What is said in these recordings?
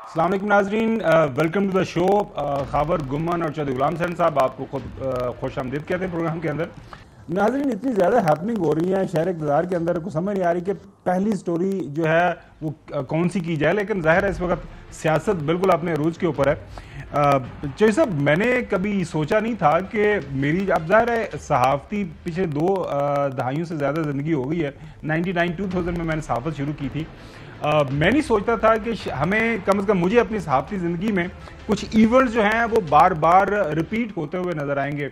अस्सलाम वालेकुम नाजरीन, वेलकम टू द शो। खाबर गुमान और चौधरी गुलाम हुसैन साहब आपको खुद खुश आमदीद कहते हैं प्रोग्राम के अंदर। नाजरीन, इतनी ज़्यादा हैपनिंग हो रही है शहर इक़्तिदार के अंदर, कुछ समझ नहीं आ रही कि पहली स्टोरी जो है वो कौन सी की जाए। लेकिन जाहिर है इस वक्त सियासत बिल्कुल अपने अरूज के ऊपर है। चौधरी साहब, मैंने कभी सोचा नहीं था कि मेरी, अब जाहिर है सहाफ़ती पिछले 2 दहाइयों से ज़्यादा ज़िंदगी हो गई है। 99-2000 में मैंने सहाफ़त शुरू की थी। मैं नहीं सोचता था कि हमें कम से कम मुझे अपनी सहाफ़ती ज़िंदगी में कुछ इवेंट्स जो हैं वो बार बार रिपीट होते हुए नज़र आएंगे।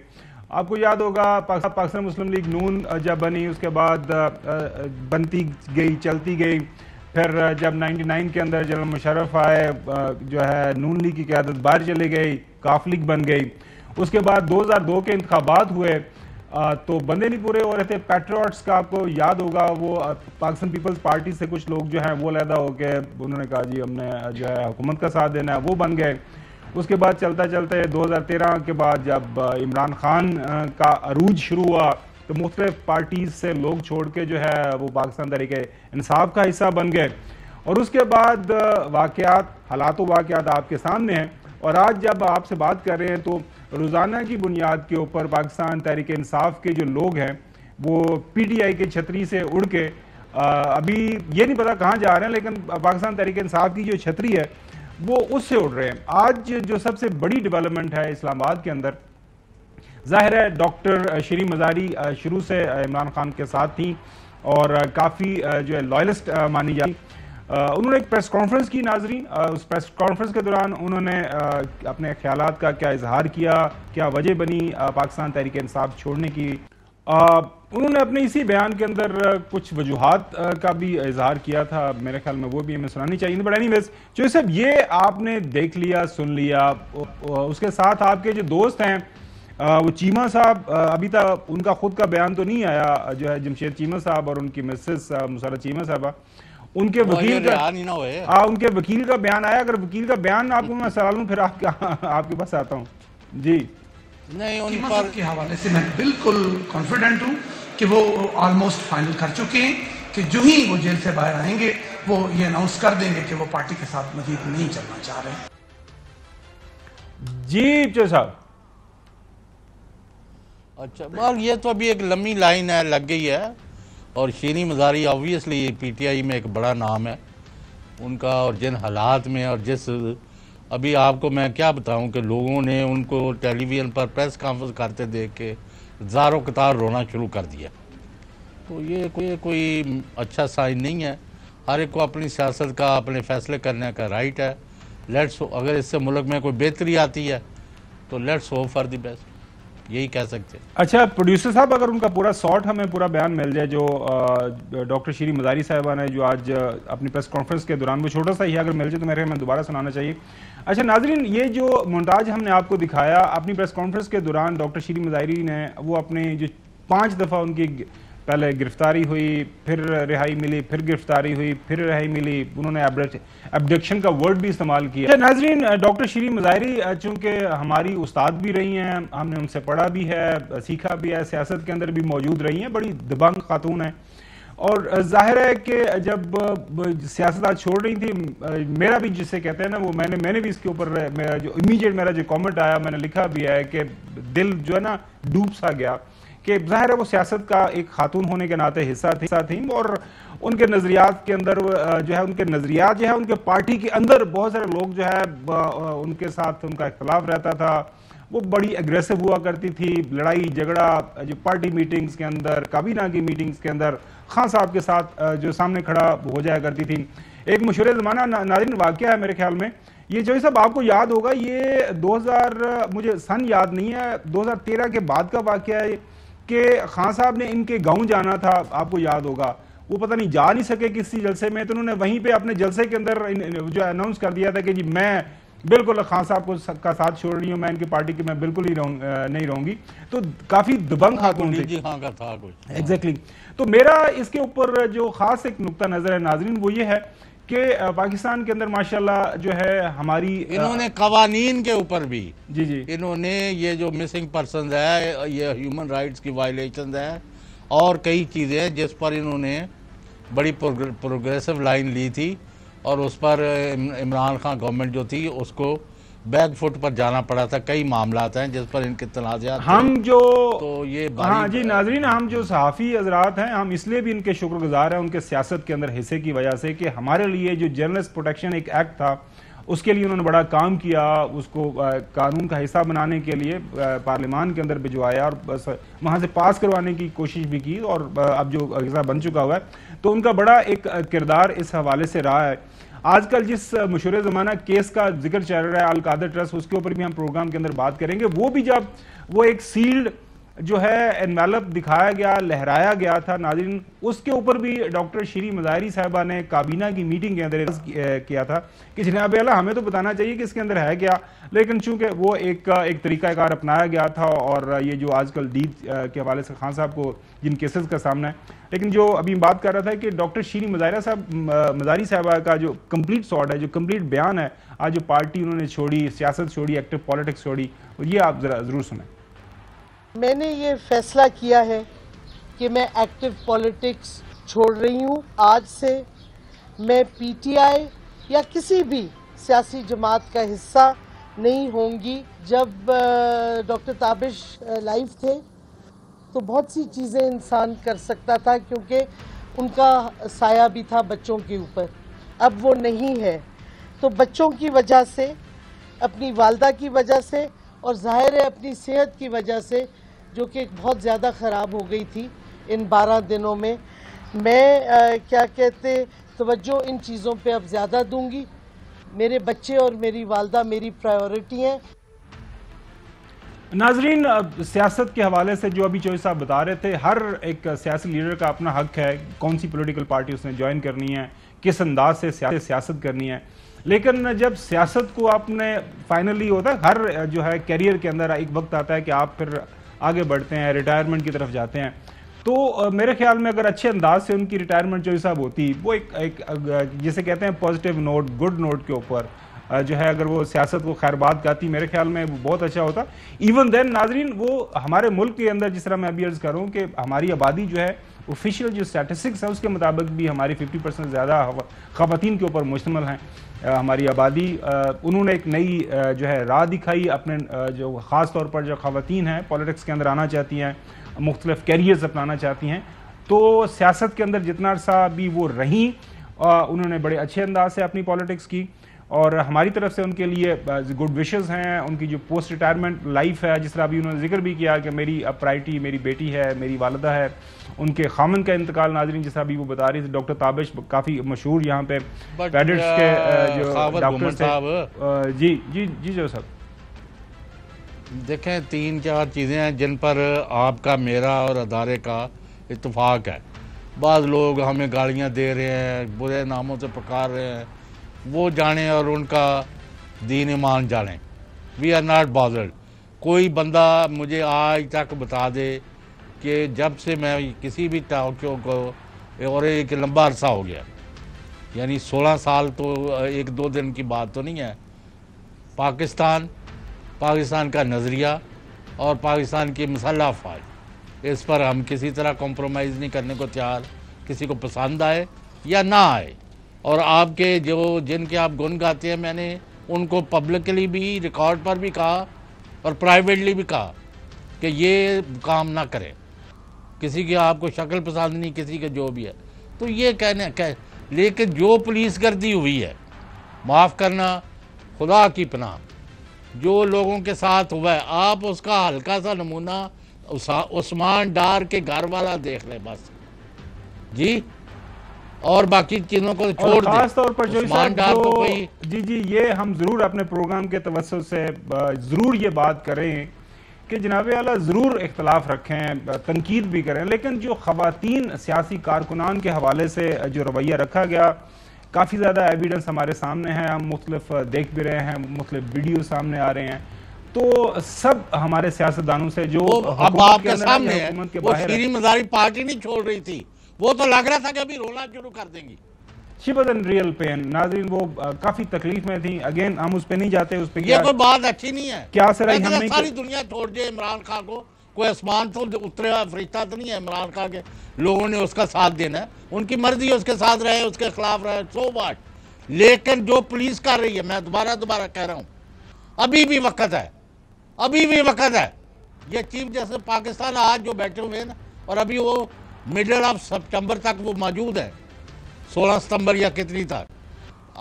आपको याद होगा पाकिस्तान मुस्लिम लीग नून जब बनी, उसके बाद बनती गई, चलती गई। फिर जब 99 के अंदर जनरल मुशर्रफ आए, जो है नून लीग की क़यादत बाहर चली गई, काफ लीग बन गई। उसके बाद 2002 के इंतखाबात हुए तो बंदे नहीं पूरे हो रहे थे। पैट्रियट्स का आपको याद होगा, वो पाकिस्तान पीपल्स पार्टी से कुछ लोग जो हैं वो अलहदा होके उन्होंने कहा जी हमने जो है हुकूमत का साथ देना है, वो बन गए। उसके बाद चलते चलते 2013 के बाद जब इमरान खान का अरूज शुरू हुआ तो मुख्तलिफ पार्टीज से लोग छोड़ के जो है वो पाकिस्तान तहरीक इंसाफ का हिस्सा बन गए। और उसके बाद वाक़यात, हालात वाक़यात आपके सामने हैं। और आज जब आपसे बात कर रहे हैं तो रोज़ाना की बुनियाद के ऊपर पाकिस्तान तहरीक इंसाफ के जो लोग हैं वो PTI की छतरी से उड़ के अभी ये नहीं पता कहाँ जा रहे हैं, लेकिन पाकिस्तान तहरीक इंसाफ की जो छतरी है वो उससे उड़ रहे हैं। आज जो सबसे बड़ी डेवलपमेंट है इस्लामाबाद के अंदर, जाहिर है डॉक्टर शीरीन मज़ारी शुरू से इमरान खान के साथ थी और काफ़ी जो है लॉयलिस्ट मानी जाती। उन्होंने एक प्रेस कॉन्फ्रेंस की नाजरीन। उस प्रेस कॉन्फ्रेंस के दौरान उन्होंने अपने ख्यालात का क्या इजहार किया, क्या वजह बनी पाकिस्तान तहरीक इंसाफ छोड़ने की। उन्होंने अपने इसी बयान के अंदर कुछ वजूहात का भी इजहार किया था, मेरे ख्याल में वो भी हमें सुनानी चाहिए। बट एनीवेज, जो सब ये आपने देख लिया, सुन लिया, उसके साथ आपके जो दोस्त हैं वो चीमा साहब, अभी तक उनका खुद का बयान तो नहीं आया, जो है जमशेद चीमा साहब और उनकी मिसेस मुसर्रत चीमा साहबा, उनके वकील का उनके वकील का बयान आया। अगर वकील का बयान आपको मैं सवाल लूं फिर आपके पास आता हूं जी। नहीं, उन पर के हवाले से मैं बिल्कुल कॉन्फिडेंट हूं कि वो ऑलमोस्ट फाइनल कर चुके हैं कि जो ही वो जेल से बाहर आएंगे वो ये अनाउंस कर देंगे कि वो पार्टी के साथ मजीद नहीं चलना चाह रहे जी। चो साहब, अच्छा, और ये तो अभी एक लंबी लाइन है, लग गई है। और शीरीन मज़ारी ऑब्वियसली PTI में एक बड़ा नाम है उनका, और जिन हालात में और जिस, अभी आपको मैं क्या बताऊं कि लोगों ने उनको टेलीविज़न पर प्रेस कॉन्फ्रेंस करते देख के ज़ारों कतार रोना शुरू कर दिया। तो ये कोई अच्छा साइन नहीं है। हर एक को अपनी सियासत का, अपने फैसले करने का राइट है। लेट्स, अगर इससे मुल्क में कोई बेहतरी आती है तो let's hope for the best, यही कह सकते हैं। अच्छा प्रोड्यूसर साहब, अगर उनका पूरा शॉर्ट हमें पूरा बयान मिल जाए जो डॉक्टर शीरीन मज़ारी साहिबा ने जो आज अपनी प्रेस कॉन्फ्रेंस के दौरान, वो छोटा सा ही अगर मिल जाए तो मेरे मैं दोबारा सुनाना चाहिए। अच्छा नाजरीन, ये जो मोन्टाज हमने आपको दिखाया अपनी प्रेस कॉन्फ्रेंस के दौरान, डॉक्टर शीरीन मज़ारी ने वो अपने जो 5 दफ़ा उनकी पहले गिरफ्तारी हुई, फिर रिहाई मिली, फिर गिरफ्तारी हुई, फिर रिहाई मिली, उन्होंने एब्डक्शन का वर्ड भी इस्तेमाल किया। नाजरीन, डॉक्टर शीरीन मज़ारी चूँकि हमारी उस्ताद भी रही हैं, हमने उनसे पढ़ा भी है, सीखा भी है, सियासत के अंदर भी मौजूद रही हैं, बड़ी दबंग खातून है। और जाहिर है कि जब सियासत आज छोड़ रही थी, मेरा भी जिसे कहते हैं ना वो, मैंने भी इसके ऊपर मेरा जो इमीडिएट मेरा जो कमेंट आया, मैंने लिखा भी है कि दिल जो है ना डूब सा गया कि जाहिर है वो सियासत का एक खातून होने के नाते हिस्सा थी और उनके नज़रियात के अंदर जो है, उनके नज़रियात जो है, उनके पार्टी के अंदर बहुत सारे लोग जो है उनके साथ उनका इख्तलाफ रहता था। वो बड़ी एग्रेसिव हुआ करती थी, लड़ाई झगड़ा जो पार्टी मीटिंग्स के अंदर, काबीना की मीटिंग्स के अंदर खान साहब के साथ जो सामने खड़ा हो जाया करती थी। एक मशहूर ज़माना नाज़रीन वाक़या है मेरे ख्याल में, ये जो सब आपको याद होगा, ये 2000, मुझे सन याद नहीं है, 2013 के बाद का वाक़या है कि खान साहब ने इनके गांव जाना था, आपको याद होगा। वो पता नहीं जा नहीं सके किसी जलसे में, तो उन्होंने वहीं पे अपने जलसे के अंदर जो अनाउंस कर दिया था कि जी मैं बिल्कुल खान साहब को का साथ छोड़ रही हूँ, मैं इनकी पार्टी की मैं बिल्कुल ही नहीं रहूंगी। तो काफी दबंग खातून थी। एग्जैक्टली। तो मेरा इसके ऊपर जो खास एक नुक्ता नजर है नाजरीन, वो ये है कि पाकिस्तान के अंदर माशाल्लाह जो है हमारी, इन्होंने कवानीन के ऊपर भी जी इन्होंने ये जो मिसिंग पर्सन है, ये ह्यूमन राइट्स की वायलेशन है और कई चीज़ें जिस पर इन्होंने बड़ी प्रोग्रेसिव लाइन ली थी। और उस पर इमरान खान गवर्नमेंट जो थी उसको बैक फुट पर जाना पड़ा था। कई मामलात हैं जिस पर इनके तनाज़ात हम जो तो ये हाँ जी नाजरीन, हम जो सहाफ़ी हजरात हैं हम इसलिए भी इनके शुक्रगुजार हैं उनके सियासत के अंदर हिस्से की वजह से कि हमारे लिए जो जर्नलिस्ट प्रोटेक्शन एक एक्ट था उसके लिए उन्होंने बड़ा काम किया, उसको कानून का हिस्सा बनाने के लिए पार्लियामान के अंदर भिजवाया और वहाँ से पास करवाने की कोशिश भी की और अब जो हिस्सा बन चुका हुआ है। तो उनका बड़ा एक किरदार इस हवाले से रहा है। आजकल जिस मशहूर ज़माना केस का जिक्र चल रहा है अल-कादर ट्रस्ट, उसके ऊपर भी हम प्रोग्राम के अंदर बात करेंगे। वो भी जब वो एक सील्ड जो है एनवेलप दिखाया गया, लहराया गया था नाज़रीन, उसके ऊपर भी डॉक्टर शीरी मज़ाहरी साहिबा ने काबीना की मीटिंग के अंदर किया था कि जनाब आला हमें तो बताना चाहिए कि इसके अंदर है क्या, लेकिन चूंकि वो एक तरीक़ाकार अपनाया गया था और ये जो आजकल दीद के हवाले से खान साहब को जिन केसेस का सामना है, लेकिन जो अभी बात कर रहा था कि डॉक्टर शीरी मज़ाहरी साहिबा का जो कंप्लीट सॉर्ट है, जो कंप्लीट बयान है, आज जो पार्टी उन्होंने छोड़ी, सियासत छोड़ी, एक्टिव पॉलिटिक्स छोड़ी, ये आप ज़रूर सुने। मैंने ये फैसला किया है कि मैं एक्टिव पॉलिटिक्स छोड़ रही हूँ। आज से मैं पीटीआई या किसी भी सियासी जमात का हिस्सा नहीं होंगी। जब डॉक्टर ताबिश लाइव थे तो बहुत सी चीज़ें इंसान कर सकता था क्योंकि उनका साया भी था बच्चों के ऊपर, अब वो नहीं है। तो बच्चों की वजह से, अपनी वालदा की वजह से और ज़ाहिर है अपनी सेहत की वजह से जो कि बहुत ज़्यादा ख़राब हो गई थी इन 12 दिनों में, मैं क्या कहते तवज्जो इन चीज़ों पे अब ज़्यादा दूंगी। मेरे बच्चे और मेरी वालदा मेरी प्रायोरिटी हैं। नाजरीन, सियासत के हवाले से जो अभी चौधरी साहब बता रहे थे, हर एक सियासी लीडर का अपना हक है कौन सी पॉलिटिकल पार्टी उसने ज्वाइन करनी है, किस अंदाज से सियासत करनी है। लेकिन जब सियासत को आपने फाइनली होता है, हर जो है कैरियर के अंदर एक वक्त आता है कि आप फिर आगे बढ़ते हैं, रिटायरमेंट की तरफ जाते हैं। तो मेरे ख्याल में अगर अच्छे अंदाज से उनकी रिटायरमेंट चौधरी साहब होती, वो एक जिसे कहते हैं पॉजिटिव नोट, गुड नोट के ऊपर जो है, अगर वो सियासत को खैरबाद गाती, मेरे ख्याल में वो बहुत अच्छा होता। इवन देन नाजरीन, वो हमारे मुल्क के अंदर, जिस तरह मैं अभी अर्ज कर रहा हूँ कि हमारी आबादी जो है, ऑफिशियल जो स्टैटिस्टिक्स है उसके मुताबिक भी हमारी 50% ज़्यादा ख़वातीन के ऊपर मुश्तमिल हैं हमारी आबादी। उन्होंने एक नई जो है राह दिखाई अपने जो ख़ास तौर पर जो ख़वातीन हैं पॉलिटिक्स के अंदर आना चाहती हैं, मुख्तलिफ कैरियर्स अपनाना चाहती हैं, तो सियासत के अंदर जितना अरसा भी वो रहीं उन्होंने बड़े अच्छे अंदाज से अपनी पॉलिटिक्स की और हमारी तरफ से उनके लिए गुड विशेस हैं। उनकी जो पोस्ट रिटायरमेंट लाइफ है, जिस तरह अभी उन्होंने जिक्र भी किया कि मेरी अब प्रायोरिटी मेरी बेटी है, मेरी वालदा है, उनके खामन का इंतकाल नाजरीन जिस तरह अभी वो बता रही थी। डॉक्टर ताबिश काफ़ी मशहूर यहाँ पे कैडेट्स के जो डॉक्टर थे। जी जी जी जो साहब, देखें 3-4 चीज़ें हैं जिन पर आपका, मेरा और अदारे का इत्तेफाक है। बाज़ लोग हमें गालियाँ दे रहे हैं, बुरे नामों से पुकार रहे हैं, वो जाने और उनका दीन ईमान जाने। We are not bothered. कोई बंदा मुझे आज तक बता दे कि जब से मैं किसी भी टॉक शो को, और एक लंबा अरसा हो गया, यानी 16 साल तो 1-2 दिन की बात तो नहीं है, पाकिस्तान का नज़रिया और पाकिस्तान की मसल्ह अफ़वाज, इस पर हम किसी तरह कॉम्प्रोमाइज़ नहीं करने को तैयार, किसी को पसंद आए या ना आए। और आपके जिनके आप गुण गाते हैं, मैंने उनको पब्लिकली भी, रिकॉर्ड पर भी कहा और प्राइवेटली भी कहा कि ये काम ना करें। किसी की आपको शक्ल पसंद नहीं, किसी के जो भी है, तो ये लेकिन जो पुलिस गर्दी हुई है, माफ़ करना, खुदा की पनाह, जो लोगों के साथ हुआ है, आप उसका हल्का सा नमूना उस्मान डार के घर वाला देख ले बस जी, और बाकी चीज़ों को छोड़ दें। खास तौर पर उस्मान डार को कोई जी ये हम ज़रूर अपने प्रोग्राम के तवज्जुह से ज़रूर ये बात करें कि जनाब आला ज़रूर इख्तलाफ रखें, तनकीद भी करें, लेकिन जो ख़वातीन सियासी कारकुनान के हवाले से जो रवैया रखा गया, काफ़ी ज़्यादा एविडेंस हमारे सामने है, हम मुख्तलिफ देख भी रहे हैं, मुख्तलिफ वीडियो सामने आ रहे हैं। तो सब हमारे सियासतदानों से जो अब आपके सामने है, वो शीरी मज़ाहरी पार्टी नहीं छोड़ रही थी, वो तो लग रहा था कि अभी रोना शुरू कर देंगी। She was in real pain नाज़रीन, वो काफी तकलीफ में थी। अगेन हम उस पे नहीं जाते, उस पे ये कोई बात अच्छी नहीं है। क्या सर हमने सारी दुनिया छोड़ दे इमरान खान को, कोई आसमान तो उतरे फरिश्ता तो नहीं है इमरान खान के, लोगों ने उसका साथ देना है, उनकी मर्जी है, उसके साथ रहे, उसके खिलाफ रहे, सो व्हाट। लेकिन जो पुलिस कर रही है, मैं दोबारा कह रहा हूँ, अभी भी वक्त है, अभी भी वक्त है। ये चीफ जस्टिस पाकिस्तान आज जो बैठे हुए हैं ना, और अभी वो मिडल ऑफ सितंबर तक वो मौजूद है, 16 सितंबर या कितनी तक।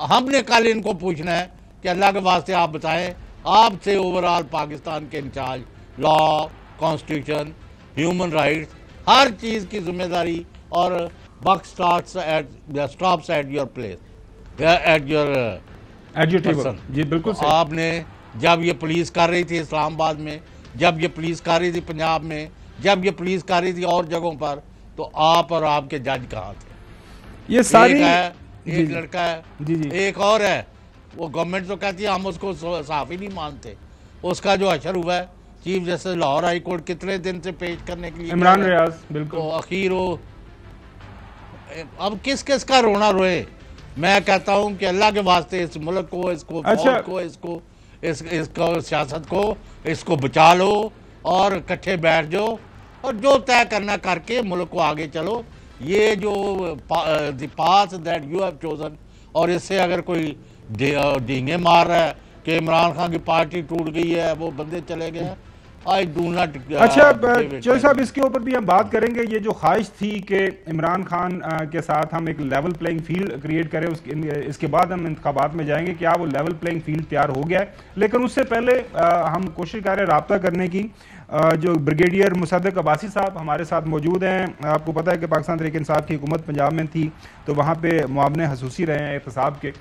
हमने कल इनको पूछना है कि अल्लाह के वास्ते आप बताएं, आपसे ओवरऑल पाकिस्तान के incharge, law, constitution, human rights, हर चीज़ की जिम्मेदारी, और वक्त stops at your place, at your table. जी बिल्कुल सही। आपने जब ये पुलिस कर रही थी इस्लामाबाद में, जब ये पुलिस कर रही थी पंजाब में, जब ये पुलिस कर रही थी और जगहों पर, तो आप और आपके जज कहाँ थे? ये सारी एक लड़का है, जी। एक और है, वो गवर्नमेंट तो कहती है हम उसको साफ ही नहीं मानते। उसका जो अशर हुआ है chief justice Lahore high court कितने दिन से पेश करने के लिए, इमरान रियाज, बिल्कुल। तो आखिर वो अब किस किस का रोना रोए। मैं कहता हूं कि अल्लाह के वास्ते इस मुल्क को, इसको फौज को, इसको सियासत को, इसको बचा लो और इकट्ठे बैठ जाओ और जो तय करना करके मुल्क को आगे चलो। ये जो the path that you have chosen, और इससे अगर कोई डींगे मार रहा है कि इमरान खान की पार्टी टूट गई है, वो बंदे चले गए हैं, आई डू नॉट। अच्छा चौधरी साहब, इसके ऊपर भी हम बात करेंगे। ये जो ख्वाहिश थी कि इमरान खान के साथ हम एक लेवल प्लेइंग फील्ड क्रिएट करें, इसके बाद हम इंतखाबात में जाएंगे, क्या वो लेवल प्लेइंग फील्ड तैयार हो गया है? लेकिन उससे पहले हम कोशिश कर रहे हैं रब्ता करने की। जो ब्रिगेडियर मुसद्दक अब्बासी साहब हमारे साथ मौजूद हैं। आपको पता है कि पाकिस्तान तहरीक इंसाफ की हुकूमत पंजाब में थी, तो वहाँ पे मुआवने खसूसी रहे हैं एहतसाब के।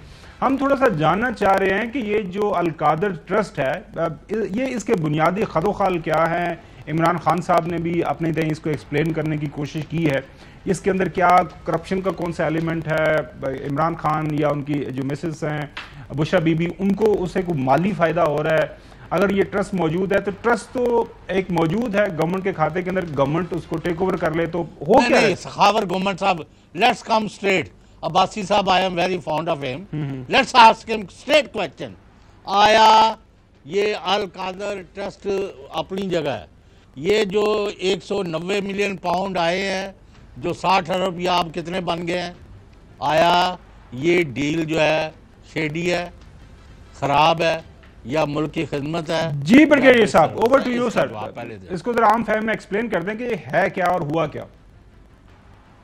हम थोड़ा सा जानना चाह रहे हैं कि ये जो अल-कादर ट्रस्ट है, ये इसके बुनियादी खदोखाल क्या है? इमरान खान साहब ने भी अपने तय इसको एक्सप्लेन करने की कोशिश की है। इसके अंदर क्या करप्शन का कौन सा एलिमेंट है? इमरान खान या उनकी जो मिसेस हैं बुशरा बीबी, उनको उससे कोई माली फ़ायदा हो रहा है? अगर ये ट्रस्ट मौजूद है तो ट्रस्ट तो एक मौजूद है गवर्नमेंट के खाते के अंदर, गवर्नमेंट उसको टेक ओवर कर ले तो हो क्या है? सखावर गवर्नमेंट साहब, लेट्स कम स्ट्रेट। अब्बासी साहब, I am very fond of him, let's ask him straight question. आया ये अल कादर ट्रस्ट अपनी जगह है, ये जो 190 मिलियन पाउंड आए हैं, जो 60 अरब या आप कितने बन गए हैं, आया ये डील जो है शेडी है, खराब है, या मुल्क की खिदमत है? जी ब्रिगेडियर साहब, ओवर टू यू सर। इसको जरा आम फहम में एक्सप्लेन कर दें कि ये है क्या और हुआ क्या।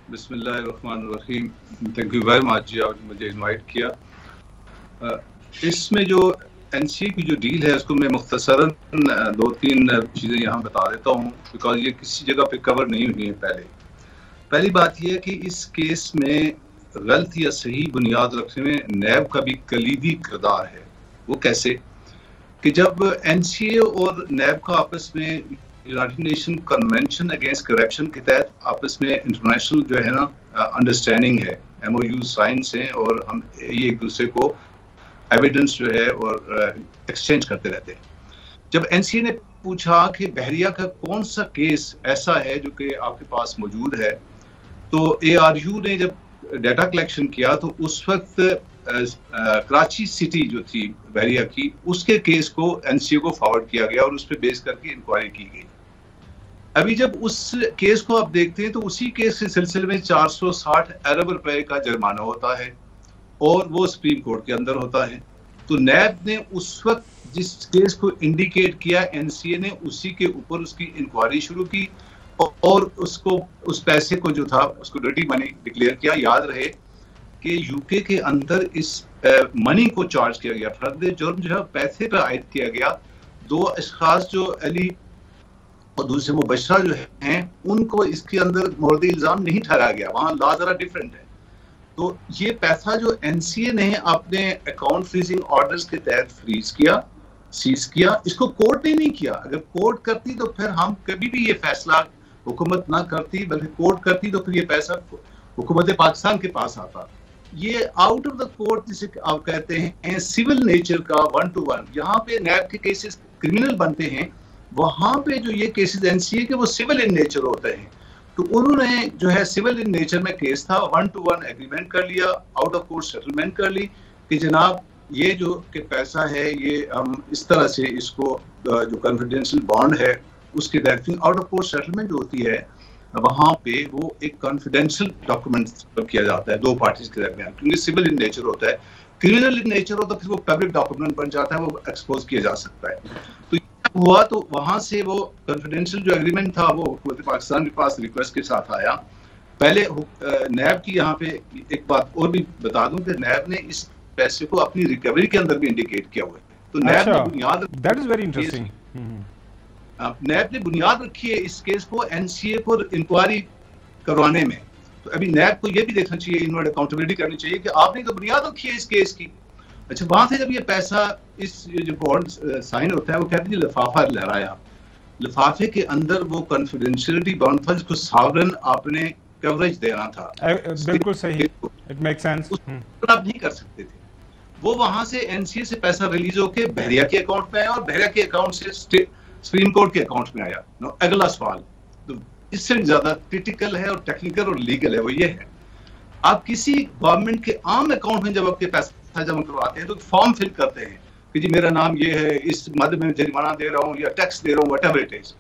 बिस्मिल्लाहिर्रहमानिर्रहीम, थैंक यू वेरी मच जी, आपने मुझे इनवाइट किया। इसमें जो एनसीए की जो डील है उसको मैं मुख्तसरन 2-3 चीज़ें यहाँ बता देता हूँ, बिकॉज ये किसी जगह पे कवर नहीं हुई है। पहली बात यह है कि इस केस में गलत या सही बुनियाद रखने में नैब का भी कलीदी किरदार है। वो कैसे कि जब एनसीए और नैब का आपस में United nation convention against corruption के तहत आपस में इंटरनेशनल जो है ना अंडरस्टैंडिंग है, MOU साइंस हैं, और हम ये एक दूसरे को एविडेंस जो है और एक्सचेंज करते रहते हैं। जब एनसीए ने पूछा कि बहरिया का कौन सा केस ऐसा है जो कि आपके पास मौजूद है, तो ARU ने जब डाटा कलेक्शन किया तो उस वक्त कराची सिटी जो थी बहरिया की, उसके केस को एनसीए को फॉरवर्ड किया गया और उस पर बेस करके इंक्वायरी की गई। अभी जब उस केस को आप देखते हैं तो उसी केस के सिलसिले में 460 अरब रुपए का जुर्माना होता है और वो सुप्रीम कोर्ट के अंदर होता है। तो नैब ने उस वक्त जिस केस को इंडिकेट किया, एनसीए ने उसी के ऊपर उसकी इंक्वायरी शुरू की और उसको उस पैसे को जो था उसको डर्टी मनी डिक्लेयर किया। याद रहे कि यूके के अंदर इस मनी को चार्ज किया गया, फर्द जुर्म जो है पैसे पर आयद किया गया। 2 अशखास जो अली और दूसरे मुबशरा जो हैं, उनको इसके अंदर मोर्द इल्जाम नहीं ठहराया गया, वहाँ लॉ जरा डिफरेंट है। तो ये पैसा जो एनसीए ने अपने अकाउंट फ्रीजिंग ऑर्डर्स के तहत फ्रीज किया, सीज किया, इसको कोर्ट ने नहीं किया। अगर कोर्ट करती तो फिर हम कभी भी ये फैसला हुकूमत ना करती, बल्कि कोर्ट करती तो फिर ये पैसा हुकूमत पाकिस्तान के पास आता। ये आउट ऑफ द कोर्ट जिसे आप कहते हैं सिविल नेचर का 1-to-1, यहाँ पे नैब के केसेस क्रिमिनल बनते हैं, वहां पे जो ये केसेस एनसीए के वो सिविल इन नेचर होते हैं। तो उन्होंने जो है सिविल इन नेचर में केस था, 1-to-1 एग्रीमेंट कर लिया, आउट ऑफ कोर्ट सेटलमेंट कर ली कि जनाब ये जो कि पैसा है ये हम इस तरह से इसको जो कॉन्फिडेंशियल बॉन्ड है उसके तहत आउट ऑफ कोर्ट सेटलमेंट होती है, वहां पे वो एक कॉन्फिडेंशियल डॉक्यूमेंट किया जाता है 2 पार्टीज के दरमियान, क्योंकि सिविल इन नेचर होता है। क्रिमिनल नेचर हो तो फिर वो पब्लिक डॉक्यूमेंट बन जाता है, वो एक्सपोज किया जा सकता है। तो हुआ तो वहां से वो कॉन्फिडेंशियल जो एग्रीमेंट था वो हुकूमत पाकिस्तान के पास रिक्वेस्ट के साथ आया। पहले नैब की यहाँ पे एक बात और भी बता दूं कि नैब ने इस पैसे को अपनी रिकवरी के अंदर भी इंडिकेट किया हुआ है। तो नैब ने बुनियाद, दैट इज वेरी इंटरेस्टिंग, नैब ने बुनियाद रखी है इस केस को एनसीए को इंक्वायरी करवाने में। तो अभी नैब को ये भी देखना चाहिए, इन्होंने अकाउंटेबिलिटी करनी चाहिए कि आपने तो बुनियाद रखी है इस केस की। अच्छा, वहां से जब ये पैसा इस जो बॉन्ड साइन होता है, वो कहते हैं लिफाफा लहराया, लिफाफे के अंदर वो कॉन्फिडेंशियलिटी बॉन्ड था जिसको सॉवरेन आपने कवरेज देना था। बिल्कुल सही, इट मेक सेंस। आप नहीं कर सकते थे। वो वहां से एनसीए से पैसा रिलीज होके बहरिया के अकाउंट में आया और बहरिया के अकाउंट से सुप्रीम कोर्ट के अकाउंट में आया। अगला सवाल तो इससे ज्यादा क्रिटिकल है और टेक्निकल और लीगल है, वो ये है आप किसी गवर्नमेंट के आम अकाउंट में जब आपके पैसा जमा करवाते हैं तो फॉर्म फिल करते हैं कि जी मेरा नाम ये है, इस मद में जरिमाना दे रहा हूँ या टैक्स दे रहा हूँ, whatever it is.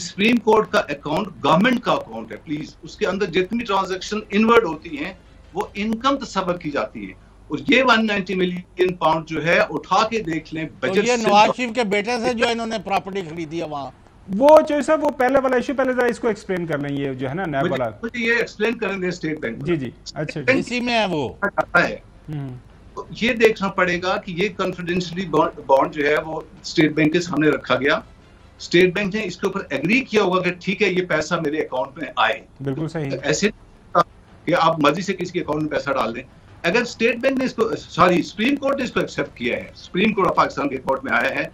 Supreme court का अकाउंट गवर्नमेंट का अकाउंट है, प्लीज उसके अंदर जितनी ट्रांजैक्शन इनवर्ड होती हैं वो इनकम तस्वर की जाती है। और ये 190 मिलियन पाउंड जो है उठा के देख लें बजट। तो ये नवाज शरीफ के बेटे से जो इन्होंने प्रॉपर्टी खरीदी है वहाँ, वो जो सर वो पहले वाला इशू, पहले जरा इसको एक्सप्लेन कर लें, ये जो है ना नैब वाला। मुझे ये एक्सप्लेन करेंगे स्टेट बैंक। जी जी, अच्छा इसी में है वो है। तो ये देखना पड़ेगा कि ये कॉन्फिडेंशियली बॉन्ड जो है वो स्टेट बैंक के सामने रखा गया, स्टेट बैंक ने इसके ऊपर एग्री किया होगा कि ठीक है ये पैसा मेरे अकाउंट में आए। बिल्कुल सही। तो ऐसे कि आप मर्जी से किसी के अकाउंट में पैसा डाल दें। अगर स्टेट बैंक ने इसको, सॉरी सुप्रीम कोर्ट ने इसको एक्सेप्ट किया है, सुप्रीम कोर्ट ऑफ पाकिस्तान के कोर्ट में आया है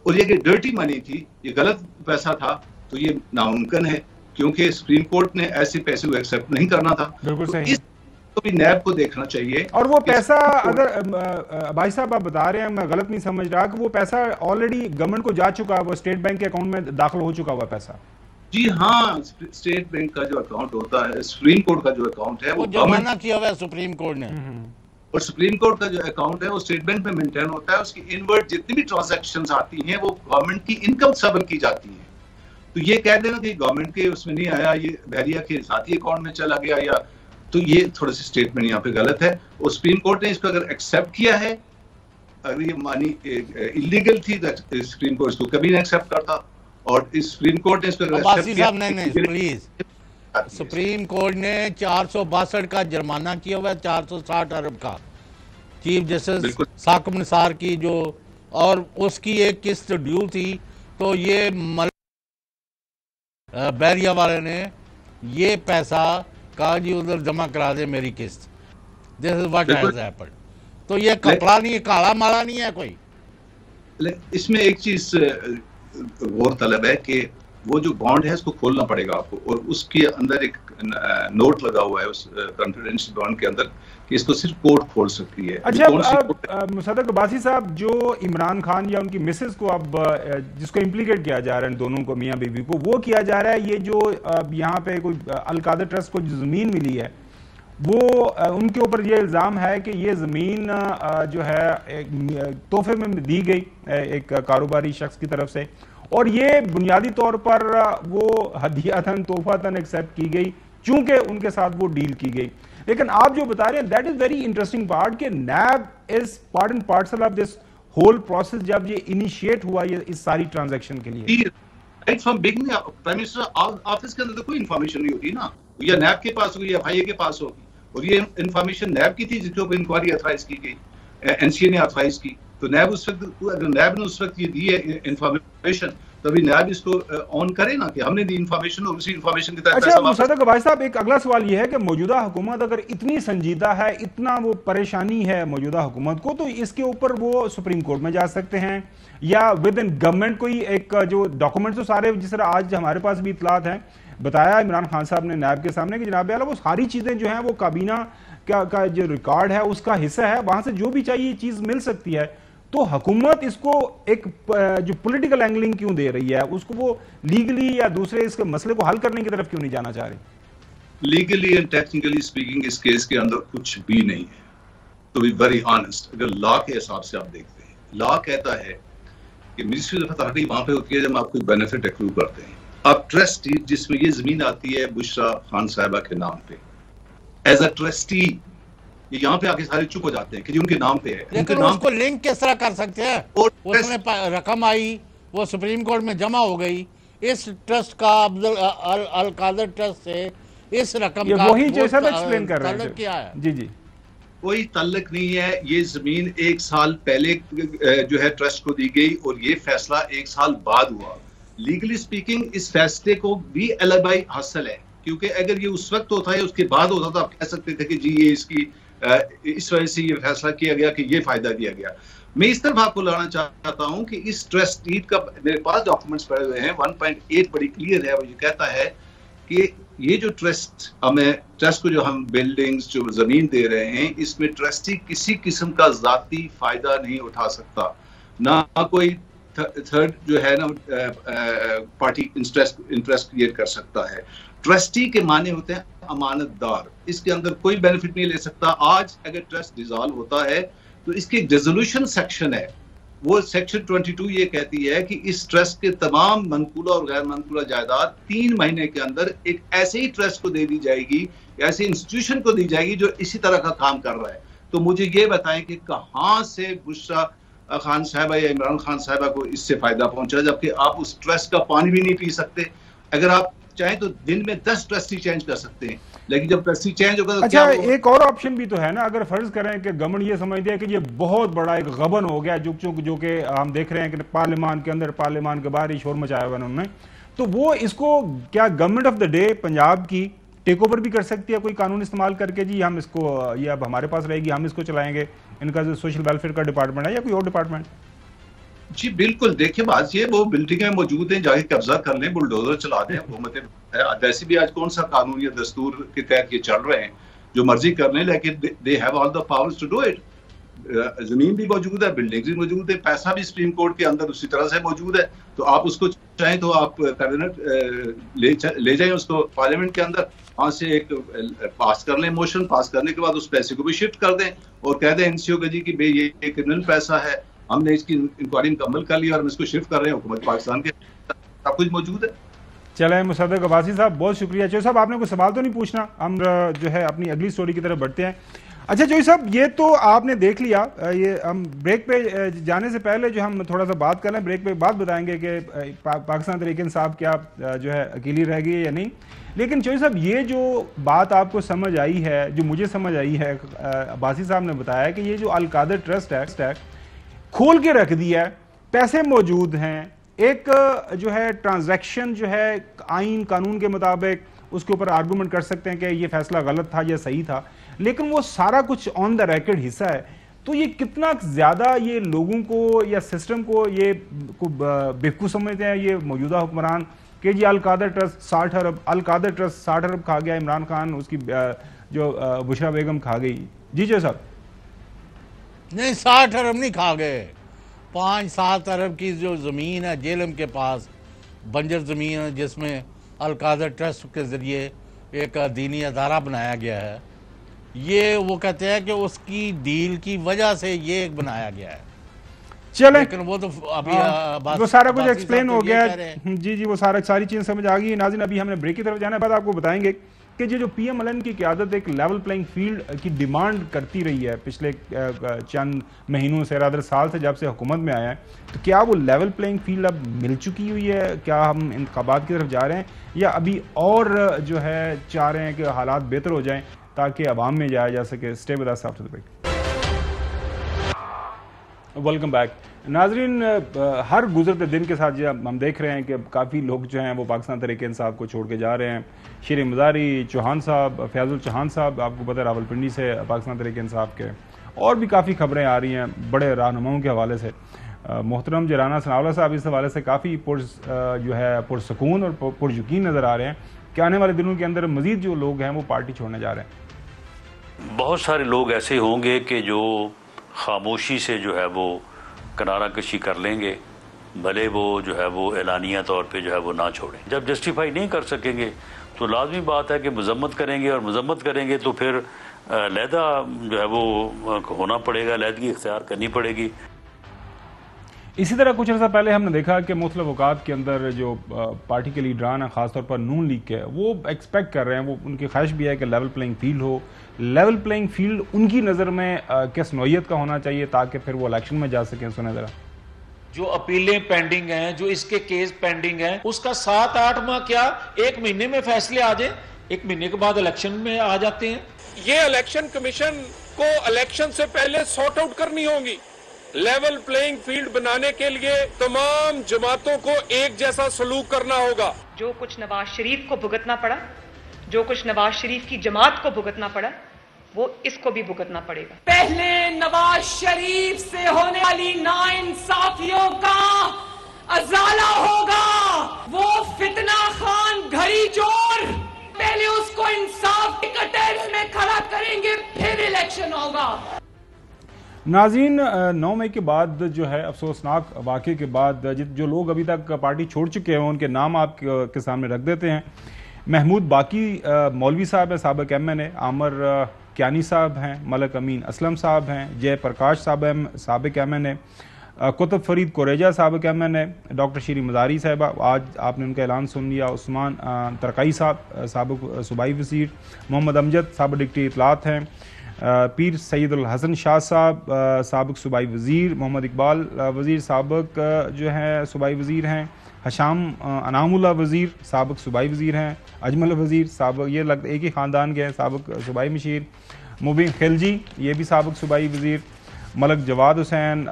और ये डर्टी मनी थी, ये गलत पैसा था, तो ये नामुमकिन है क्योंकि सुप्रीम कोर्ट ने ऐसे पैसे को एक्सेप्ट नहीं करना था। बिल्कुल सही। इसको भी नैब को देखना चाहिए। और वो पैसा अगर भाई साहब आप बता रहे हैं, मैं गलत नहीं समझ रहा कि वो पैसा ऑलरेडी गवर्नमेंट को जा चुका है, वो स्टेट बैंक के अकाउंट में दाखिल हो चुका हुआ पैसा? जी हाँ, स्टेट बैंक का जो अकाउंट होता है, सुप्रीम कोर्ट का जो अकाउंट है वो जमाना किया हुआ है सुप्रीम कोर्ट ने, और सुप्रीम कोर्ट का जो अकाउंट है वो स्टेट बैंक में मेंटेन होता है। उसकी इनवर्ड जितनी भी ट्रांजैक्शंस आती हैं वो गवर्नमेंट की इनकम सबर की जाती है। तो ये कह देना कि गवर्नमेंट के उसमें नहीं आया, ये बहरिया के साथी अकाउंट में चला गया, या तो ये थोड़ा सी स्टेटमेंट यहाँ पे गलत है। और सुप्रीम कोर्ट ने इसको अगर एक्सेप्ट किया है, अगर ये मानी इलीगल थी तो सुप्रीम कोर्ट इसको कभी नहीं एक्सेप्ट करता। और इस सुप्रीम कोर्ट ने इसको प्लीज, सुप्रीम कोर्ट ने 462 का जुर्माना किया हुआ है, 460 अरब का, चीफ जस्टिस साकिब निसार की जो, और उसकी एक किस्त ड्यू थी। तो ये बैरिया वाले ने ये पैसा कहा जी उधर जमा करा दे मेरी किस्त, this is what has happened. तो ये कपड़ा नहीं, काला माला नहीं है कोई। इसमें एक चीज गौर तलब है कि वो जो बॉन्ड है उसको खोलना पड़ेगा आपको, और उसके अंदर एक नोट लगा हुआ है उस कॉन्फिडेंशियल बॉन्ड के अंदर कि इसको सिर्फ कोर्ट खोल सकती है। अच्छा, मुसद्दक अब्बासी साहब, जो इमरान खान या उनकी मिसेस को अब जिसको इम्प्लीकेट किया जा रहा है, दोनों को, मियां बीवी को, वो किया जा रहा है ये जो यहाँ पे कोई अल-कादर ट्रस्ट को जो ज़मीन मिली है वो उनके ऊपर ये इल्ज़ाम है कि ये ज़मीन जो है तोहफे में दी गई एक कारोबारी शख्स की तरफ से, और ये बुनियादी तौर पर वो हदियातन तोहफातन एक्सेप्ट की गई चूंकि उनके साथ वो डील की गई। लेकिन आप जो बता रहे हैं that is very interesting part कि NAB is part and parcel of this whole process जब ये इनिशिएट हुआ ये इस सारी ट्रांजैक्शन के लिए। Right from beginning prime minister office के अंदर तो कोई इंफॉर्मेशन नहीं होती ना, या नैब के पास होगी या एफआईए के पास होगी, और ये इंफॉर्मेशन नैब की थी जिसके ऊपर इंक्वायरी ऑथराइज की गई, एनसीए ने ऑथराइज की। तो नैब उस वक्त, अगर नैब ने उस वक्त ये दी है इंफॉर्मेशन, तभी नैब इसको ऑन करे ना कि हमने दी इंफॉर्मेशन और उसी इंफॉर्मेशन के तहत। अच्छा मुसद्दक भाई साहब, एक अगला सवाल ये है कि मौजूदा हुकूमत अगर इतनी संजीदा है, इतना वो परेशानी है मौजूदा हुकूमत को, तो इसके ऊपर वो सुप्रीम कोर्ट में जा सकते हैं या विद इन गवर्नमेंट कोई एक जो डॉक्यूमेंट तो सारे, जिस तरह आज हमारे पास भी इतलात हैं, बताया इमरान खान साहब ने नैब के सामने कि जनाब आला वो सारी चीज़ें जो हैं वो काबीना का जो रिकॉर्ड है उसका हिस्सा है, वहाँ से जो भी चाहिए चीज़ मिल सकती है। तो हुकूमत इसको एक जो पॉलिटिकल एंगलिंग क्यों दे रही है, उसको वो लीगली या दूसरे इसके मसले को हल करने की तरफ क्यों नहीं जाना चाह रही? लीगली एंड टेक्निकली स्पीकिंग इस केस के अंदर कुछ भी नहीं है, टू बी वेरी ऑनेस्ट। अगर लॉ के हिसाब से आप देखते हैं, लॉ कहता है कि मिनिस्ट्री ऑफ अथॉरिटी वहां पे होती है जब आप कोई बेनिफिट एक्रू करते हैं। अब ट्रस्टी जिसमें ये जमीन आती है बुशरा खान साहिबा के नाम पे, एज अ ट्रस्टी ये यहाँ पे आके सारे चुप हो जाते हैं कि जी उनके नाम पे है। लेकिन उसको लिंक किस तरह कर सकते हैं? उसमें रकम आई, वो सुप्रीम कोर्ट में जमा हो गई, इस ट्रस्ट का अल कादर ट्रस्ट से इस रकम का वही जैसा एक्सप्लेन कर रहे हैं क्या है? जी जी, कोई तल्लक नहीं है। ये जमीन 1 साल पहले जो है ट्रस्ट को दी गई और ये फैसला 1 साल बाद हुआ। लीगली स्पीकिंग इस फैसले को भी एलिबाई हासिल है, क्योंकि अगर ये उस वक्त होता है उसके बाद होता तो आप कह सकते थे कि जी ये इसकी इस वजह से ये फैसला किया गया कि ये फायदा दिया गया। मैं इस तरफ आपको लाना चाहता हूं कि इस ट्रस्ट डीड का मेरे पास डॉक्यूमेंट्स पड़े हुए हैं, 1.8 बड़ी क्लियर है। वो ये कहता है कि ये जो ट्रस्ट को जो हम बिल्डिंग्स जो जमीन दे रहे हैं, इसमें ट्रस्टी किसी किस्म का जाती फायदा नहीं उठा सकता, ना कोई थर्ड जो है ना पार्टी इंटरेस्ट क्रिएट कर सकता है। ट्रस्टी के माने होते हैं अमानतदार, इसके अंदर कोई बेनिफिट नहीं ले सकता। आज अगर ट्रस्ट डिसॉल्व होता है तो इसकी डिसोल्यूशन सेक्शन है, वो सेक्शन 22 ये कहती है कि इस ट्रस्ट के तमाम मनकूला और गैर मनकूला जायदाद 3 महीने के अंदर एक ऐसे ही ट्रस्ट को दे दी जाएगी, ऐसे इंस्टीट्यूशन को दी जाएगी जो इसी तरह का काम कर रहा है। तो मुझे ये बताएं कि कहां से बुशरा खान साहबा या इमरान खान साहबा को इससे फायदा पहुंचा, जबकि आप उस ट्रस्ट का पानी भी नहीं पी सकते। अगर आप चाहे तो दिन में 10 ट्रस्टी चेंज कर सकते हैं, लेकिन जब ट्रस्टी चेंज होगा तो अच्छा एक और ऑप्शन भी तो है ना, अगर फर्ज करें कि गवर्नमेंट ये समझ दिया कि ये बहुत बड़ा एक गबन हो गया, जो कि हम देख रहे हैं कि पार्लियामान के अंदर, पार्लियामान के बाहर ही शोर मचाया हुआ उन्होंने, तो वो इसको क्या government of the day Punjab की टेक ओवर भी कर सकती है कोई कानून इस्तेमाल करके, जी हम इसको, ये अब हमारे पास रहेगी, हम इसको चलाएंगे, इनका जो सोशल वेलफेयर का डिपार्टमेंट है या कोई और डिपार्टमेंट? जी बिल्कुल, देखिए बात ये, वो बिल्डिंगें मौजूद हैं, जाके कब्जा कर लें, बुलडोजर चला दें, हुकूमतें वैसे भी आज कौन सा कानून या दस्तूर के तहत ये चल रहे हैं, जो मर्जी कर लें, लेकिन they have all the powers to do it. जमीन भी मौजूद है, बिल्डिंग भी मौजूद है, पैसा भी सुप्रीम कोर्ट के अंदर उसी तरह से मौजूद है। तो आप उसको चाहें तो आप कैबिनेट ले जाएं उसको पार्लियामेंट के अंदर, वहां से एक पास कर लें, मोशन पास करने के बाद उस पैसे को भी शिफ्ट कर दें और कह दें एनसीओ को जी कि भाई ये क्रिमिनल पैसा है, हमने इसकी इंक्वायरी मुकम्मल कर ली और हम इसको शिफ्ट कर रहे हैं, हुकूमत पाकिस्तान के सब कुछ मौजूद है। चले मुसद्दक अब्बासी साहब, बहुत शुक्रिया। चौधरी साहब आपने कोई सवाल तो नहीं पूछना, हम जो है अपनी अगली स्टोरी की तरफ बढ़ते हैं। अच्छा चौधरी साहब, ये तो आपने देख लिया, ये हम ब्रेक पे जाने से पहले जो हम थोड़ा सा बात कर रहे हैं, ब्रेक पे बात बताएंगे कि पाकिस्तान तहरीक इंसाफ क्या जो है अकेली रह गई या नहीं। लेकिन चौधरी साहब, ये जो बात आपको समझ आई है, जो मुझे समझ आई है, अब्बासी साहब ने बताया कि ये जो अल कादर ट्रस्ट है खोल के रख दिया है, पैसे मौजूद हैं, एक जो है ट्रांजैक्शन जो है आइन कानून के मुताबिक उसके ऊपर आर्गूमेंट कर सकते हैं कि ये फैसला गलत था या सही था, लेकिन वो सारा कुछ ऑन द रिकॉर्ड हिस्सा है। तो ये कितना ज़्यादा ये लोगों को या सिस्टम को ये बेवकूफ़ समझते हैं ये मौजूदा हुक्मरान कि जी अल कादर ट्रस्ट 60 अरब, अल कादर ट्रस्ट 60 अरब खा गया, इमरान खान उसकी जो बुशरा बेगम खा गई। जी जो साहब, नहीं 60 अरब नहीं खा गए, 5-7 अरब की जो ज़मीन है जेलम के पास, बंजर ज़मीन है, जिसमें अल कादर ट्रस्ट के ज़रिए एक दीनी अदारा बनाया गया है, ये वो कहते हैं कि उसकी डील की वजह से ये एक बनाया गया है। चले लेकिन वो तो अभी वो सारा कुछ एक्सप्लेन हो गया है। जी जी, वो सारी चीज़ समझ आ गई। नाज़रीन, अभी हमने ब्रेक की तरफ जाने के बाद आपको बताएंगे कि जो PMLN की क़यादत एक लेवल प्लेइंग फील्ड की डिमांड करती रही है पिछले चंद महीनों से, रादर साल से जब से हुकूमत में आया है, तो क्या वो लेवल प्लेइंग फील्ड अब मिल चुकी हुई है? क्या हम इंतखाबात की तरफ जा रहे हैं या अभी और जो है चाह रहे हैं कि हालात बेहतर हो जाएं ताकि अवाम में जाया जा सके? Stay with us after the break. Welcome back नाजरीन, हर गुजरते दिन के साथ जो हम देख रहे हैं कि काफ़ी लोग जो हैं वो पाकिस्तान तहरीक इंसाफ को छोड़ के जा रहे हैं। शेर मज़ारी, चौहान साहब, फैज़ुल चौहान साहब, आपको पता है रावलपिंडी से पाकिस्तान तहरीक इंसाफ के, और भी काफ़ी खबरें आ रही हैं बड़े रहनुमाओं के हवाले से। मोहतरम जराना सनावला साहब इस हवाले से काफ़ी जो है पुरसकून और पुरयकीन नज़र आ रहे हैं कि आने वाले दिनों के अंदर मज़ीद जो लोग हैं वो पार्टी छोड़ने जा रहे हैं। बहुत सारे लोग ऐसे होंगे कि जो खामोशी से जो है वो किनारा कशी कर लेंगे, भले वो जो है वो एलानिया तौर पे जो है वो ना छोड़ें। जब जस्टिफाई नहीं कर सकेंगे तो लाजमी बात है कि मजम्मत करेंगे, और मजम्मत करेंगे तो फिर लहदा जो है वो होना पड़ेगा, लहदगी इख्तियार करनी पड़ेगी। इसी तरह कुछ अर्सा पहले हमने देखा कि मुख्तलिफ औकात के अंदर जो पार्टी के लीडरान हैं, खासतौर पर नून लीग के, वो एक्सपेक्ट कर रहे हैं, वो उनकी ख्वाहिश भी है कि लेवल प्लेइंग फील्ड हो। लेवल प्लेइंग फील्ड उनकी नज़र में किस नौयत का होना चाहिए ताकि फिर वो इलेक्शन में जा सकें? सुने ज़रा। जो अपीलें पेंडिंग हैं, जो इसके केस पेंडिंग हैं, उसका 7-8 माह क्या 1 महीने में फैसले आ जाए, 1 महीने के बाद इलेक्शन में आ जाते हैं। ये इलेक्शन कमीशन को इलेक्शन से पहले सॉर्ट आउट करनी होगी। लेवल प्लेइंग फील्ड बनाने के लिए तमाम जमातों को एक जैसा सलूक करना होगा। जो कुछ नवाज शरीफ को भुगतना पड़ा, जो कुछ नवाज शरीफ की जमात को भुगतना पड़ा, वो इसको भी भुगतना पड़ेगा। पहले नवाज शरीफ से होने वाली नाइंसाफियों का अजाला होगा। वो फितना खान घड़ी चोर, पहले उसको इंसाफ की कटहरे में खड़ा करेंगे, फिर इलेक्शन होगा। नाज़रीन, 9 मई के बाद जो है अफसोसनाक वाक़े के बाद जो लोग अभी तक पार्टी छोड़ चुके हैं उनके नाम आपके सामने रख देते हैं। महमूद बाकी मौलवी साहब हैं, साबिक MNA, आमर कियानी साहब हैं, मलक अमीन असलम साहब हैं, जय प्रकाश साहब हैं, साबिक MNA, कुतुब फरीद कुरेजा साबिक MNA, डॉक्टर शीरी मज़ारी साहबा, आज आपने उनका ऐलान सुन लिया, उस्मान तरकई साहब साबिक सूबाई वज़ीर, मोहम्मद अमजद साबिक डिप्टी इतलात हैं, पीर सैयदुल हसन शाह साहब साबिक सूबाई वज़ीर, मोहम्मद इकबाल वज़ीर साबिक जो हैं सूबाई वज़ीर हैं, हशाम अनामुल्ला वज़ीर साबिक सूबाई वज़ीर हैं, अजमल वज़ीर साबिक, ये लगता एक ही ख़ानदान के हैं, साबिक सूबाई मशीर, मुबीन खिलजी ये भी साबिक सूबाई वज़ीर, मलक जवाद हुसैन,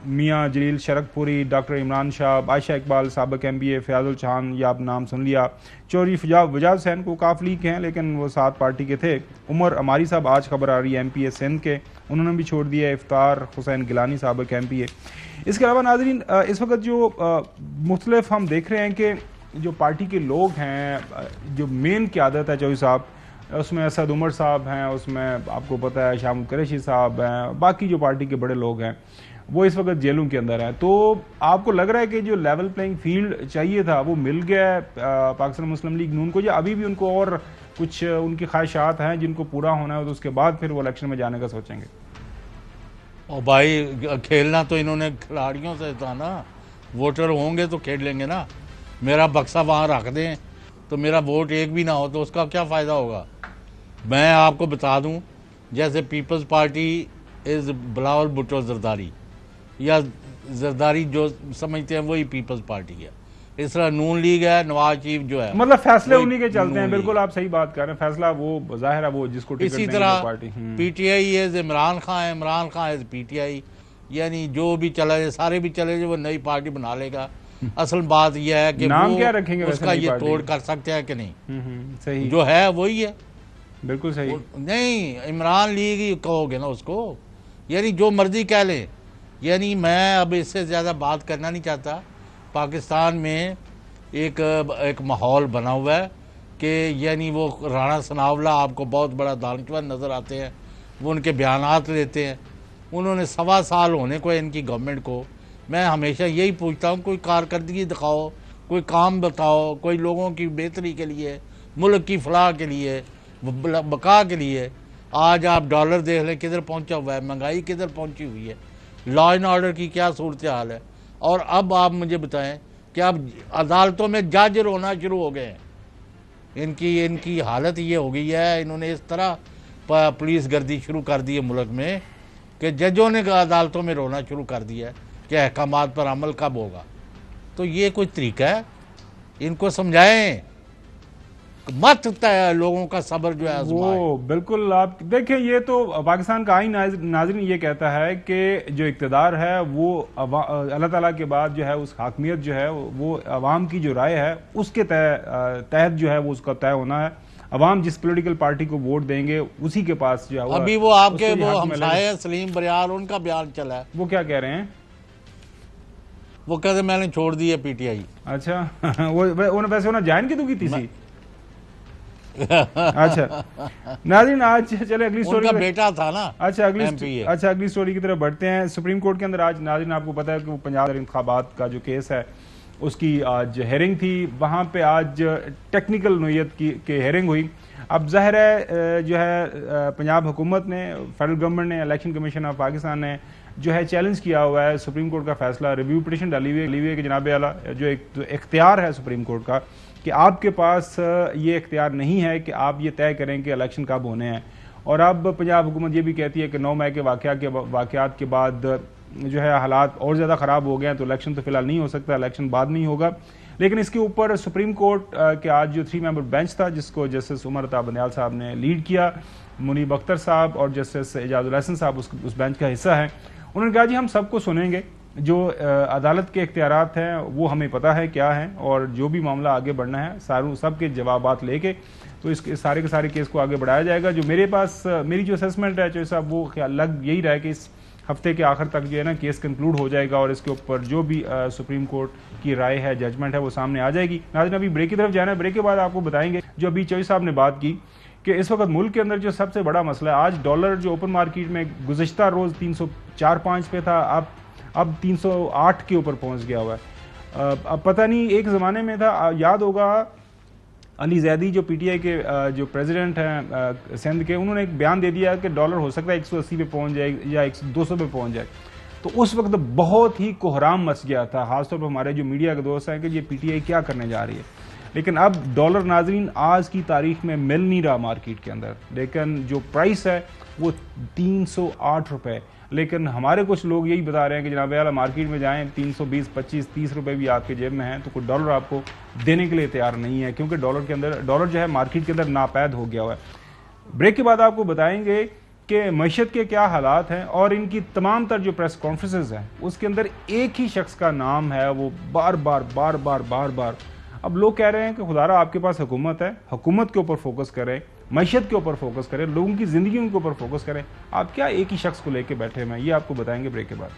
मियाँ जलील शरकपुरी, डॉक्टर इमरान शाह, आयशा इकबाल साबिक MBA, फ़याज़ुल चौहान, ये आप नाम सुन लिया, चौधरी वजाज हुसैन को काफ़ी लीक हैं लेकिन वो साथ पार्टी के थे, उमर अमारी साहब आज खबर आ रही है MPA सिंध के, उन्होंने भी छोड़ दिया, इफ्तार हुसैन गिलानी साबिक MPA। इसके अलावा नाज़रीन, इस वक्त जो मुख्तलिफ हम देख रहे हैं कि जो पार्टी के लोग हैं, जो मेन क़यादत है चौधरी साहब, उसमें असद उमर साहब हैं, उसमें आपको पता है शाम कुरैशी साहब हैं, बाकी जो पार्टी के बड़े लोग हैं वो इस वक्त जेलों के अंदर हैं। तो आपको लग रहा है कि जो लेवल प्लेइंग फील्ड चाहिए था वो मिल गया है पाकिस्तान मुस्लिम लीग नून को, या अभी भी उनको और कुछ उनकी ख्वाहिशात हैं जिनको पूरा होना है तो उसके बाद फिर वो इलेक्शन में जाने का सोचेंगे? और भाई खेलना तो इन्होंने खिलाड़ियों से था ना, वोटर होंगे तो खेल लेंगे ना। मेरा बक्सा वहाँ रख दें तो मेरा वोट एक भी ना हो तो उसका क्या फ़ायदा होगा। मैं आपको बता दूं, जैसे पीपल्स पार्टी इज़ बिलावल भुट्टो जरदारी, या जरदारी जो समझते हैं वही पीपल्स पार्टी है। इस तरह नून लीग है, नवाज शरीफ जो है, मतलब फैसले उन्हीं के चलते हैं। बिल्कुल आप सही बात कर रहे हैं, फैसला वो जाहिर है वो जिसको टिकट इसी देंगे तरह party. PTI is Imran Khan, Imran Khan is PTI, यानी जो भी चला जाए, सारे भी चले जाए, वो नई पार्टी बना लेगा। असल बात यह है कि नाम वो क्या रखेंगे उसका ये तोड़ कर सकते हैं कि नहीं, सही जो है वही है। बिल्कुल सही नहीं, इमरान लीग ही कहोगे ना उसको, यानी जो मर्जी कह लें। यानी मैं अब इससे ज़्यादा बात करना नहीं चाहता। पाकिस्तान में एक माहौल बना हुआ है कि यानी वो राणा सनावला आपको बहुत बड़ा दानश्वर नज़र आते हैं, वो उनके बयानात लेते हैं। उन्होंने 1.25 साल होने को इनकी गवर्नमेंट को, मैं हमेशा यही पूछता हूँ कोई कारकर्दगी दिखाओ, कोई काम बताओ, कोई लोगों की बेहतरी के लिए, मुल्क की फलाह के लिए, बका के लिए। आज आप डॉलर देख लें किधर पहुंचा हुआ है, महंगाई किधर पहुंची हुई है, लॉ एंड ऑर्डर की क्या सूरत हाल है। और अब आप मुझे बताएं कि अब अदालतों में जज रोना शुरू हो गए हैं। इनकी हालत ये हो गई है, इन्होंने इस तरह पुलिस गर्दी शुरू कर दी है मुल्क में कि जजों ने अदालतों में रोना शुरू कर दिया है कि अहकामात पर अमल कब होगा। तो ये कोई तरीका है? इनको समझाएं, मत लोगों का सब्र जो है वो बिल्कुल। आप देखें, ये तो पाकिस्तान का आईन नाज़रीन ये कहता है कि जो इक़्तिदार है वो अल्लाह ताला के बाद जो है उस हाकमियत जो है वो अवाम की जो राय है उसके तहत जो है वो उसका तय होना है। अवाम जिस पॉलिटिकल पार्टी को वोट देंगे उसी के पास जो है। अभी वो आपके वो हमसाये सलीम बरियार, उनका बयान चला है, वो क्या कह रहे हैं? वो कहते मैंने छोड़ दी है PTI। अच्छा वो वैसे उन्हें ज्वाइन की दुखी थी अच्छा नाज़रीन, आज चले अगली स्टोरी। उनका बेटा था ना। अच्छा अगली स्टोरी की तरफ बढ़ते हैं। सुप्रीम कोर्ट के अंदर आज नाज़रीन आपको पता है कि वो पंजाब इंतखाबात का जो केस है उसकी आज हेयरिंग थी। वहाँ पे आज टेक्निकल नोयत की हेयरिंग हुई। अब ज़ाहिर है जो है पंजाब हुकूमत ने, फेडरल गवर्नमेंट ने, इलेक्शन कमीशन ऑफ पाकिस्तान ने जो है चैलेंज किया हुआ है सुप्रीम कोर्ट का फैसला, रिव्यू पिटिशन डाली हुई है कि जनाब आला जो एक इख्तियार है सुप्रीम कोर्ट का कि आपके पास ये इख्तियार नहीं है कि आप ये तय करें कि इलेक्शन कब होने हैं। और अब पंजाब हुकूमत ये भी कहती है कि 9 मई के वाक़यात के बाद जो है हालात और ज़्यादा ख़राब हो गए हैं, तो इलेक्शन तो फिलहाल नहीं हो सकता, इलेक्शन बाद में ही होगा। लेकिन इसके ऊपर सुप्रीम कोर्ट के आज जो 3 मेंबर बेंच था, जिसको जस्टिस उमर अता बंदयाल साहब ने लीड किया, मुनीब अख्तर साहब और जस्टिस एजाजुल हसन साहब उस बेंच का हिस्सा है, उन्होंने कहा जी हम सबको सुनेंगे, जो अदालत के इख्तियारात हैं वो हमें पता है क्या है, और जो भी मामला आगे बढ़ना है सब के जवाबात लेके तो इस सारे के सारे केस को आगे बढ़ाया जाएगा। जो मेरे पास मेरी जो असेसमेंट है चौधरी साहब, वो लग यही रहा है कि इस हफ्ते के आखिर तक जो है ना केस कंक्लूड हो जाएगा और इसके ऊपर जो भी सुप्रीम कोर्ट की राय है, जजमेंट है, वो सामने आ जाएगी। नाज़रीन अभी ब्रेक की तरफ जाना है, ब्रेक के बाद आपको बताएंगे जो अभी चौधरी साहब ने बात की कि इस वक्त मुल्क के अंदर जो सबसे बड़ा मसला है, आज डॉलर जो ओपन मार्केट में गुज़िश्ता रोज़ 304-5 पे था, अब 308 के ऊपर पहुंच गया हुआ है। अब पता नहीं, एक ज़माने में था, याद होगा अली जैदी जो पीटीआई के जो प्रेसिडेंट हैं सिंध के, उन्होंने एक बयान दे दिया कि डॉलर हो सकता है 180 पे पहुंच जाए या 200 पे पहुंच जाए। तो उस वक्त बहुत ही कोहराम मच गया था, खासतौर पर हमारे जो मीडिया के दोस्त हैं कि ये पीटीआई क्या करने जा रही है। लेकिन अब डॉलर नाजरीन आज की तारीख में मिल नहीं रहा मार्केट के अंदर, लेकिन जो प्राइस है वो 308 रुपये। लेकिन हमारे कुछ लोग यही बता रहे हैं कि जनाब आला मार्केट में जाएं 320, 25, 30 रुपये भी आपके जेब में हैं तो कोई डॉलर आपको देने के लिए तैयार नहीं है, क्योंकि डॉलर जो है मार्केट के अंदर नापैद हो गया हुआ है। ब्रेक के बाद आपको बताएंगे कि मईशत के क्या हालात हैं, और इनकी तमाम तर जो प्रेस कॉन्फ्रेंसेस हैं उसके अंदर एक ही शख्स का नाम है, वो बार बार अब लोग कह रहे हैं कि खुदारा आपके पास हुकूमत है, हुकूमत के ऊपर फोकस करें, मईशत के ऊपर फोकस करें, लोगों की ज़िंदगी के ऊपर फोकस करें। आप क्या एक ही शख्स को लेकर बैठे हुए हैं, ये आपको बताएंगे ब्रेक के बाद।